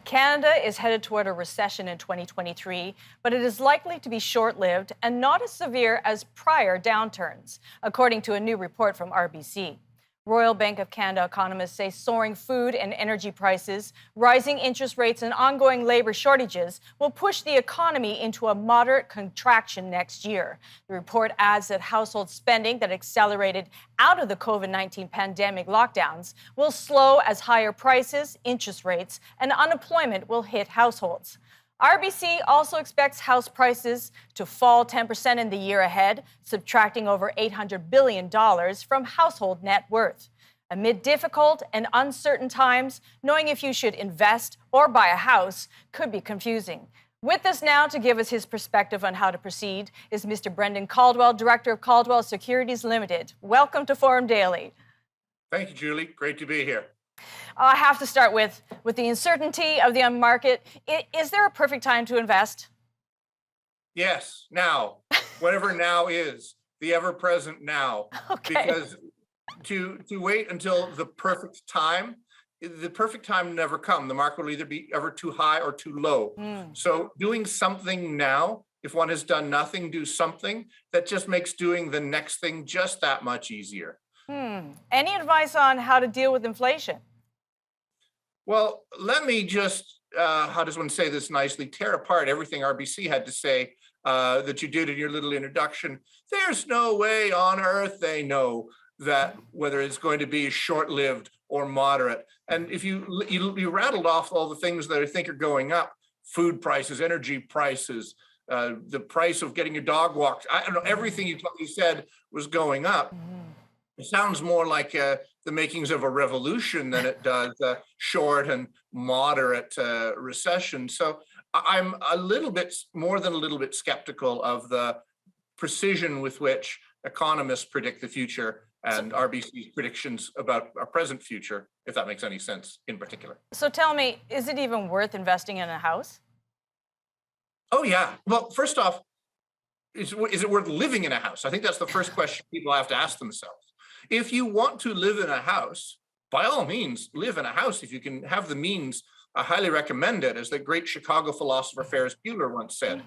Canada is headed toward a recession in 2023, but it is likely to be short-lived and not as severe as prior downturns, according to a new report from RBC. Royal Bank of Canada economists say soaring food and energy prices, rising interest rates, and ongoing labor shortages will push the economy into a moderate contraction next year. The report adds that household spending that accelerated out of the COVID-19 pandemic lockdowns will slow as higher prices, interest rates, and unemployment will hit households. RBC also expects house prices to fall 10% in the year ahead, subtracting over $800 billion from household net worth. Amid difficult and uncertain times, knowing if you should invest or buy a house could be confusing. With us now to give us his perspective on how to proceed is Mr. Brendan Caldwell, Director of Caldwell Securities Ltd. Welcome to Forum Daily. Thank you, Julie. Great to be here. I have to start with the uncertainty of the market. Is there a perfect time to invest? Yes, now, whatever now is, the ever-present now. Okay. Because to wait until the perfect time never come. The market will either be ever too high or too low. So doing something now, if one has done nothing, do something, that just makes doing the next thing just that much easier. Any advice on how to deal with inflation? Well, let me just, how does one say this nicely, tear apart everything RBC had to say that you did in your little introduction. There's no way on earth they know that whether it's going to be short-lived or moderate. And if you rattled off all the things that I think are going up, food prices, energy prices, the price of getting your dog walked, I don't know, everything you said was going up. It sounds more like the makings of a revolution than it does a short and moderate recession. So I'm a little bit, more than a little bit skeptical of the precision with which economists predict the future and RBC's predictions about our present future, if that makes any sense in particular. So tell me, is it even worth investing in a house? Oh, yeah. Well, first off, is it worth living in a house? I think that's the first question people have to ask themselves. If you want to live in a house, by all means, live in a house. If you can have the means, I highly recommend it, as the great Chicago philosopher Ferris Bueller once said.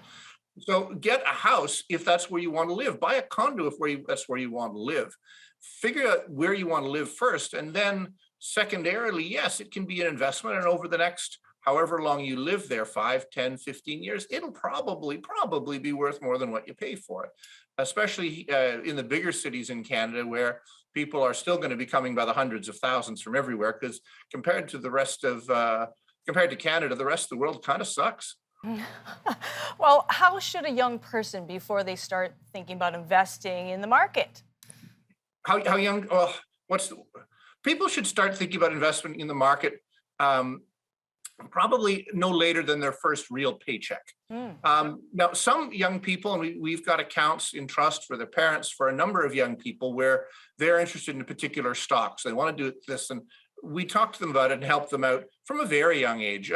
So get a house if that's where you want to live. Buy a condo if that's where you want to live. Figure out where you want to live first. And then secondarily, yes, it can be an investment. And over the next however long you live there, 5, 10, 15 years, it'll probably be worth more than what you pay for it, especially in the bigger cities in Canada, where people are still going to be coming by the hundreds of thousands from everywhere, because compared to Canada, the rest of the world kind of sucks. Well, how should a young person, before they start thinking about investing in the market? How young? People should start thinking about investment in the market probably no later than their first real paycheck. Now, some young people, and we've got accounts in trust for their parents for a number of young people where they're interested in particular stocks. They want to do this, and we talk to them about it and help them out from a very young age,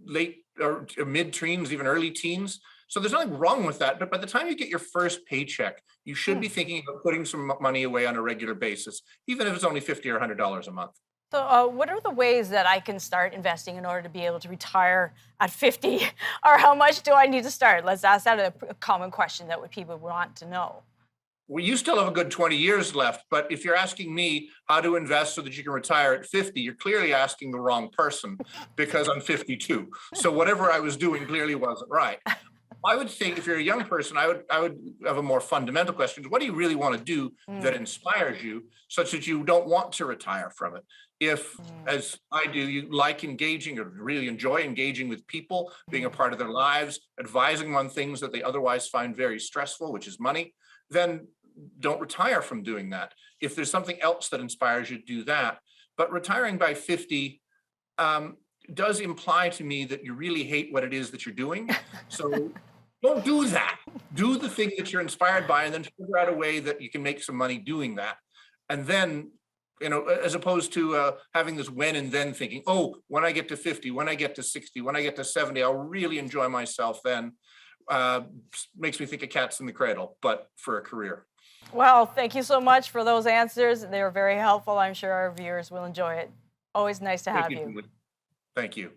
late or mid-teens, even early teens. So there's nothing wrong with that. But by the time you get your first paycheck, you should be thinking about putting some money away on a regular basis, even if it's only $50 or $100 a month. So what are the ways that I can start investing in order to be able to retire at 50? Or how much do I need to start? Let's ask that a common question that people want to know. Well, you still have a good 20 years left, but if you're asking me how to invest so that you can retire at 50, you're clearly asking the wrong person, because I'm 52. So whatever I was doing clearly wasn't right. I would think if you're a young person, I would have a more fundamental question. What do you really want to do that inspires you such that you don't want to retire from it? If, as I do, you like engaging or really enjoy engaging with people, being a part of their lives, advising them on things that they otherwise find very stressful, which is money, then don't retire from doing that. If there's something else that inspires you, do that. But retiring by 50 does imply to me that you really hate what it is that you're doing. So don't do that. Do the thing that you're inspired by, and then figure out a way that you can make some money doing that. And then, as opposed to having this when and then thinking, oh, when I get to 50, when I get to 60, when I get to 70, I'll really enjoy myself then. Makes me think of cats in the cradle, but for a career. Well, thank you so much for those answers. They were very helpful. I'm sure our viewers will enjoy it. Always nice to have you. Thank you.